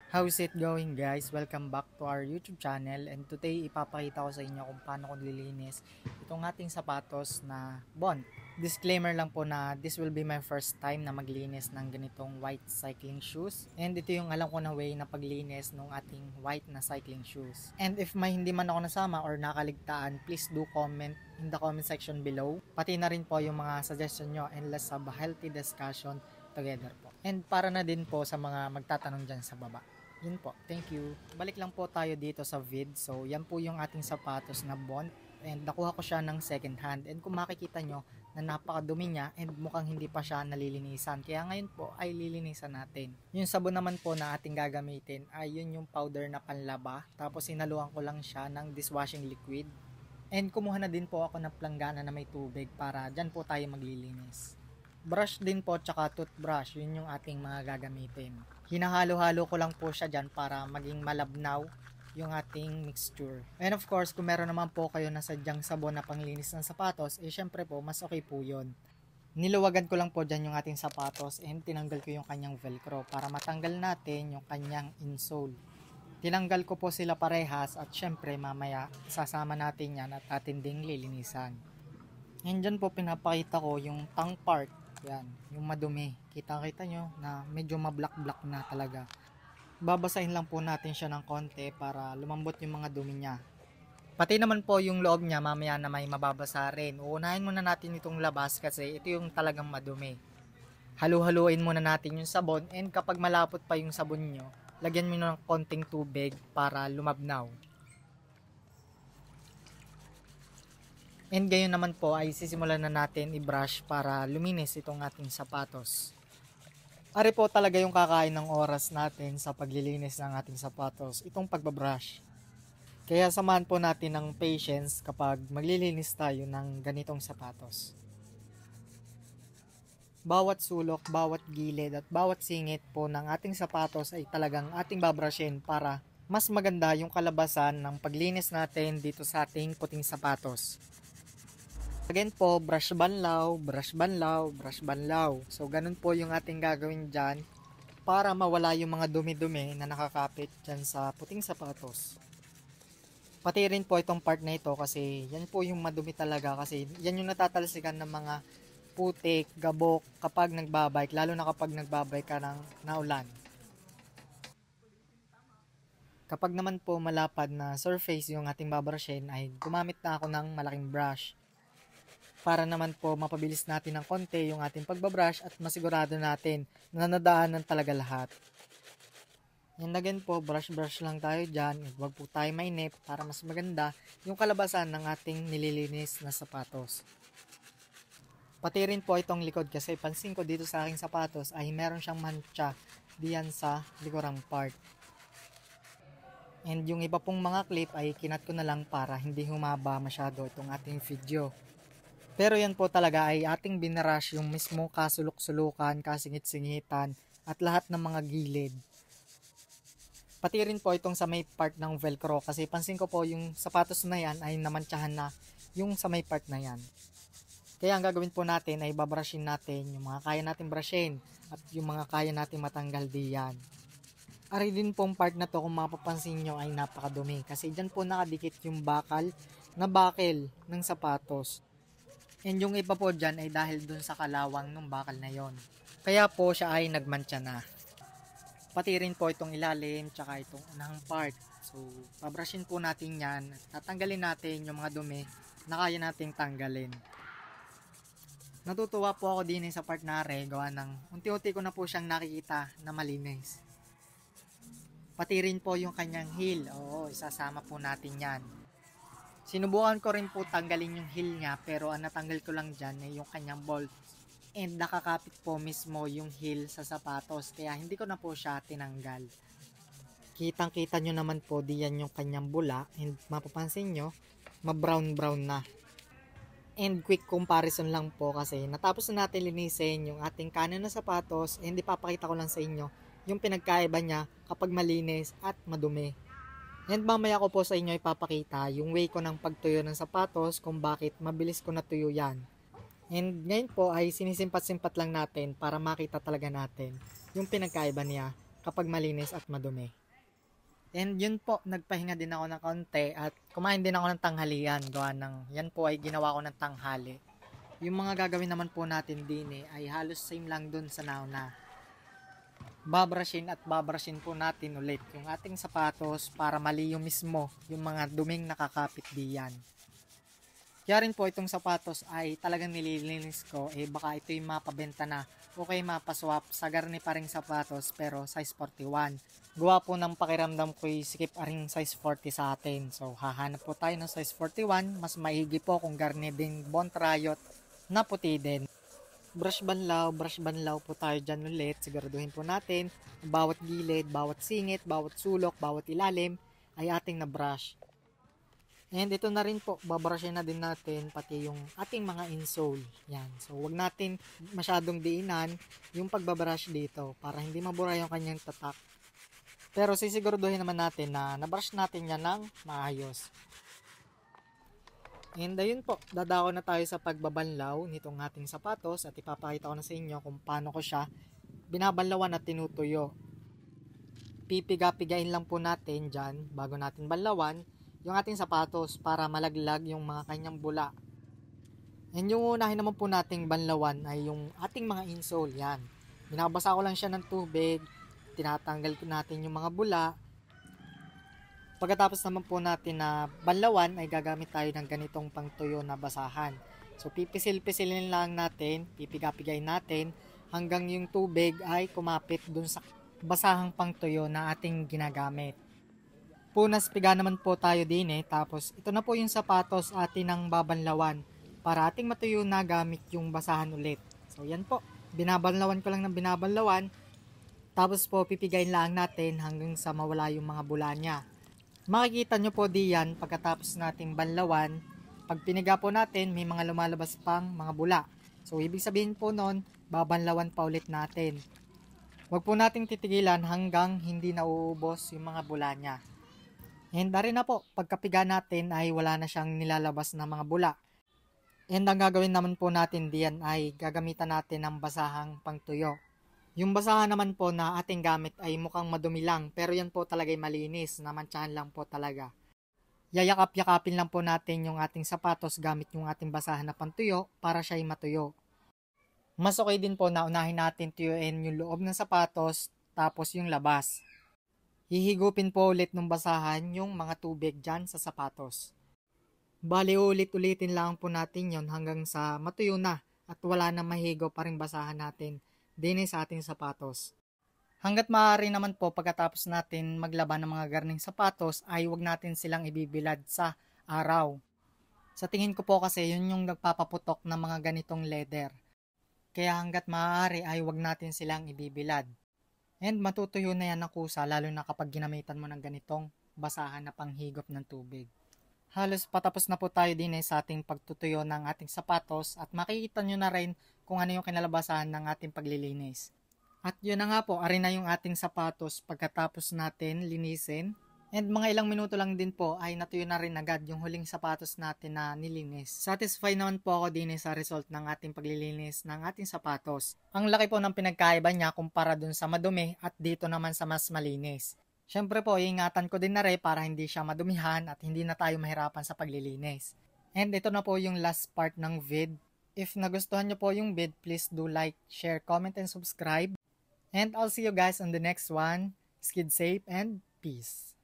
How's it going guys? Welcome back to our YouTube channel and today ipapakita ko sa inyo kung paano ko nililinis itong ating sapatos na Bond. Disclaimer lang po na this will be my first time na maglinis ng ganitong white cycling shoes and ito yung alam ko na way na paglinis ng ating white na cycling shoes. And if may hindi man ako nasama or nakaligtaan, please do comment in the comment section below. Pati na rin po yung mga suggestion nyo and let's have a healthy discussion together po. And para na din po sa mga magtatanong dyan sa baba. Yun po, thank you. Balik lang po tayo dito sa vid. So, yan po yung ating sapatos na Bond. And nakuha ko siya ng second hand. And kung makikita nyo, na napakadumi niya and mukhang hindi pa siya nalilinisan. Kaya ngayon po ay lilinisan natin. Yung sabon naman po na ating gagamitin ay yun yung powder na panlaba. Tapos sinaluan ko lang siya ng dishwashing liquid. And kumuha na din po ako ng planggana na may tubig para dyan po tayo maglilinis. Brush din po tsaka toothbrush, yun yung ating mga gagamitin. Hinahalo-halo ko lang po siya dyan para maging malabnaw yung ating mixture. And of course, kung meron naman po kayo na sadyang sabon na panglinis ng sapatos, syempre po, mas okay po yun. Niluwagan ko lang po dyan yung ating sapatos and tinanggal ko yung kanyang velcro para matanggal natin yung kanyang insole. Tinanggal ko po sila parehas at syempre mamaya sasama natin yan at atin ding lilinisan. And dyan po pinapakita ko yung tongue part. Yan, yung madumi. Kita-kita nyo na medyo mablak-blak na talaga. Babasahin lang po natin siya ng konti para lumambot yung mga dumi niya. Pati naman po yung loob niya mamaya na may mababasa rin. Uunahin muna natin itong labas kasi ito yung talagang madumi. Halu-haluin muna natin yung sabon and kapag malapot pa yung sabon nyo, lagyan mo ng konting tubig para lumabnaw. And gayon naman po ay sisimulan na natin i-brush para luminis itong ating sapatos. Ari po talaga yung kakain ng oras natin sa paglilinis ng ating sapatos, itong pagbabrush. Kaya samahan po natin ng patience kapag maglilinis tayo ng ganitong sapatos. Bawat sulok, bawat gilid at bawat singit po ng ating sapatos ay talagang ating babrushin para mas maganda yung kalabasan ng paglinis natin dito sa ating puting sapatos. Again po, brush banlaw, brush banlaw, brush banlaw. So, ganun po yung ating gagawin dyan para mawala yung mga dumi-dumi na nakakapit dyan sa puting sapatos. Pati rin po itong part na ito kasi yan po yung madumi talaga kasi yan yung natatalsikan ng mga putik, gabok kapag nagbabike, lalo na kapag nagbabike ka ng naulan. Kapag naman po malapad na surface yung ating babrushin ay gumamit na ako ng malaking brush. Para naman po mapabilis natin ng konti yung ating pagbabrush at masigurado natin na nadaanan talaga lahat. Yan again po, brush lang tayo dyan. Huwag po tayo mainip para mas maganda yung kalabasan ng ating nililinis na sapatos. Pati rin po itong likod kasi pansin ko dito sa aking sapatos ay meron siyang mancha diyan sa likurang part. And yung iba pong mga clip ay kinat ko na lang para hindi humaba masyado itong ating video. Pero yan po talaga ay ating binrush yung mismo kasulok-sulukan, kasingit-singitan at lahat ng mga gilid. Pati rin po itong sa may part ng velcro kasi pansin ko po yung sapatos na yan ay namantsahan na yung sa may part na yan. Kaya ang gagawin po natin ay babrushin natin yung mga kaya natin brushin at yung mga kaya natin matanggal diyan. Ari din pong part na to kung mapapansin nyo ay napakadumi kasi dyan po nakadikit yung bakal na bakel ng sapatos. And yung iba po dyan ay dahil dun sa kalawang ng bakal na yon. Kaya po siya ay nagmantsa na. Pati rin po itong ilalim tsaka itong unang part. So, pabrushin po natin yan. Tatanggalin natin yung mga dumi na kaya nating tanggalin. Natutuwa po ako din sa part na gawa ng unti-unti ko na po siyang nakikita na malinis. Pati rin po yung kanyang heel. Oo, isasama po natin yan. Sinubukan ko rin po tanggalin yung heel niya pero ang natanggal ko lang dyan ay yung kanyang bolt. And nakakapit po mismo yung heel sa sapatos kaya hindi ko na po siya tinanggal. Kitang kita nyo naman po diyan yung kanyang bula and mapapansin nyo ma-brown na. And quick comparison lang po kasi natapos na natin linisin yung ating kanan na sapatos and ipapakita ko lang sa inyo yung pinagkaiba niya kapag malinis at madumi. And mamaya ko po sa inyo ipapakita yung way ko ng pagtuyo ng sapatos kung bakit mabilis ko natuyo yan. And ngayon po ay sinisimpat-simpat lang natin para makita talaga natin yung pinagkaiba niya kapag malinis at madumi. And yun po, nagpahinga din ako ng kaunti at kumain din ako ng tanghalian. Gawa ng, yan po ay ginawa ko ng tanghali. Yung mga gagawin naman po natin din ay halos same lang dun sa nauna. Babrushin po natin ulit yung ating sapatos para maliyo mismo yung mga duming nakakapit diyan. Kaya rin po itong sapatos ay talagang nililinis ko, baka ito yung mapabenta na okay mapaswap sa garni pa ring sapatos pero size 41. Gawa po ng pakiramdam ko sikip aring size 40 sa atin. So hahanap po tayo ng size 41, mas maigi po kung garni ding Bond Riot na puti din. Brush banlaw po tayo dyan ulit. Siguraduhin po natin bawat gilid, bawat singit, bawat sulok, bawat ilalim ay ating na brush. And ito na rin po, babrushin na din natin pati yung ating mga insole. Yan. So wag natin masyadong diinan yung pagbabrush dito para hindi mabura yung kanyang tatak. Pero sisiguraduhin naman natin na nabrush natin yan ng maayos. And ayun po, dadako na tayo sa pagbabanlaw nitong ating sapatos at ipapakita ko na sa inyo kung paano ko siya binabanlawan at tinutuyo. Pipiga-pigain lang po natin dyan bago natin banlawan yung ating sapatos para malaglag yung mga kanyang bula. And yung unahin naman po nating banlawan ay yung ating mga insole. Yan. Binabasa ko lang siya ng tubig, tinatanggal natin yung mga bula. Pagkatapos naman po natin na banlawan ay gagamit tayo ng ganitong pangtuyo na basahan. So pipisil-pisilin lang natin, pipiga-pigain natin hanggang yung tubig ay kumapit dun sa basahang pangtuyo na ating ginagamit. Punas piga naman po tayo din tapos ito na po yung sapatos atin ang babanlawan para ating matuyo na gamit yung basahan ulit. So yan po, binabanlawan ko lang ng binabanlawan tapos po pipigain lang natin hanggang sa mawala yung mga bula niya. Makikita nyo po diyan pagkatapos nating banlawan, pag piniga po natin may mga lumalabas pang mga bula. So ibig sabihin po nun, babanlawan pa ulit natin. Huwag po nating titigilan hanggang hindi nauubos yung mga bula niya. And rin na po, pagkapiga natin ay wala na siyang nilalabas na mga bula. And ang gagawin naman po natin diyan ay gagamitan natin ng basahang pangtuyo. Yung basahan naman po na ating gamit ay mukhang madumi lang pero yan po talaga ay malinis, namantsahan lang po talaga. Yayakap-yakapin lang po natin yung ating sapatos gamit yung ating basahan na pantuyo para siya ay matuyo. Mas okay din po na unahin natin tuyuin yung loob ng sapatos tapos yung labas. Hihigupin po ulit ng basahan yung mga tubig dyan sa sapatos. Bali ulit-ulitin lang po natin yon hanggang sa matuyo na at wala na mahigo pa rin basahan natin din sa ating sapatos. Hanggat maaari naman po pagkatapos natin maglaban ng mga garning sapatos ay huwag natin silang ibibilad sa araw. Sa tingin ko po kasi yun yung nagpapaputok ng mga ganitong leather. Kaya hanggat maaari ay huwag natin silang ibibilad. And matutuyo na yan ng kusa lalo na kapag ginamitan mo ng ganitong basahan na panghigop ng tubig. Halos patapos na po tayo din sa ating pagtutuyo ng ating sapatos at makikita nyo na rin kung ano yung kinalabasan ng ating paglilinis. At yun na nga po, arin na yung ating sapatos pagkatapos natin linisin. And mga ilang minuto lang din po ay natuyo na rin agad yung huling sapatos natin na nilinis. Satisfied naman po ako din sa result ng ating paglilinis ng ating sapatos. Ang laki po ng pinagkaiba niya kumpara dun sa madumi at dito naman sa mas malinis. Syempre po, iingatan ko din na rin para hindi siya madumihan at hindi na tayo mahirapan sa paglilinis. And ito na po yung last part ng vid. If nagustuhan nyo po yung vid, please do like, share, comment, and subscribe. And I'll see you guys on the next one. Skid safe and peace.